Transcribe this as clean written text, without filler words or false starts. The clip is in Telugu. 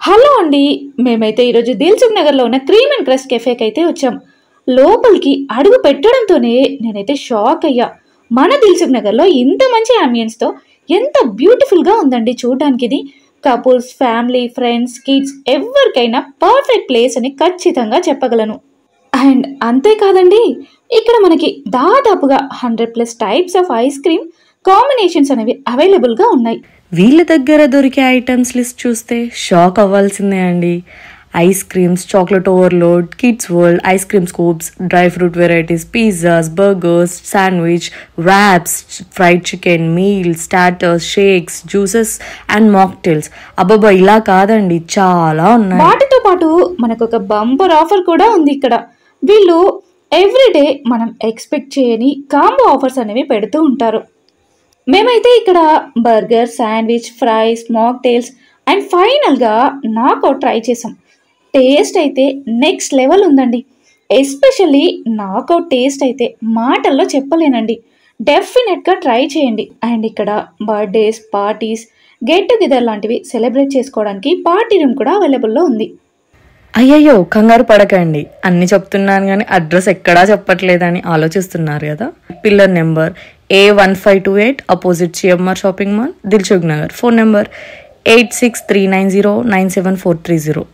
హలో అండి. మేమైతే ఈరోజు దిల్సుఖ్ నగర్లో ఉన్న క్రీమ్ అండ్ క్రష్ కెఫేకి అయితే వచ్చాం. లోపలికి అడుగు పెట్టడంతోనే నేనైతే షాక్ అయ్యా. మన దిల్సుఖ్ నగర్లో ఇంత మంచి అంబియన్స్తో ఎంత బ్యూటిఫుల్గా ఉందండి చూడడానికి. ఇది కపుల్స్, ఫ్యామిలీ, ఫ్రెండ్స్, కిడ్స్ ఎవరికైనా పర్ఫెక్ట్ ప్లేస్ అని ఖచ్చితంగా చెప్పగలను. అండ్ అంతేకాదండి, ఇక్కడ మనకి దాదాపుగా 100+ types of ice cream combinations అనేవి అవైలబుల్గా ఉన్నాయి. వీళ్ళ దగ్గర దొరికే ఐటమ్స్ లిస్ట్ చూస్తే షాక్ అవ్వాల్సిందే అండి. Ice creams, chocolate overload, kids world, ice cream scoops, dry fruit varieties, pizzas, burgers, sandwich, wraps, fried chicken, meals, starters, shakes, juices and mocktails. అబ్బాబా ఇలా కాదండి, చాలా ఉన్నాయి. వాటితో పాటు మనకు ఒక బంపర్ ఆఫర్ కూడా ఉంది ఇక్కడ. వీళ్ళు ఎవ్రీడే మనం ఎక్స్పెక్ట్ చేయని కాంబో ఆఫర్స్ అనేవి పెడుతూ ఉంటారు. మేమైతే ఇక్కడ burger, sandwich, fries, mocktails and ఫైనల్గా నాకౌట్ ట్రై చేసాం. టేస్ట్ అయితే నెక్స్ట్ లెవెల్ ఉందండి. ఎస్పెషల్లీ నాకౌట్ టేస్ట్ అయితే మాటల్లో చెప్పలేనండి. డెఫినెట్గా ట్రై చేయండి. అండ్ ఇక్కడ బర్త్డేస్, పార్టీస్, గెట్ టుగెదర్ లాంటివి సెలబ్రేట్ చేసుకోవడానికి పార్టీ రూమ్ కూడా అవైలబుల్లో ఉంది. అయ్యయ్యో, కంగారు పడకండి, అన్ని చెప్తున్నాను కానీ అడ్రస్ ఎక్కడా చెప్పట్లేదని ఆలోచిస్తున్నారు కదా. Pillar number A1528 opposite CMR shopping mall, Dilsukh Nagar. Phone number 8639097430.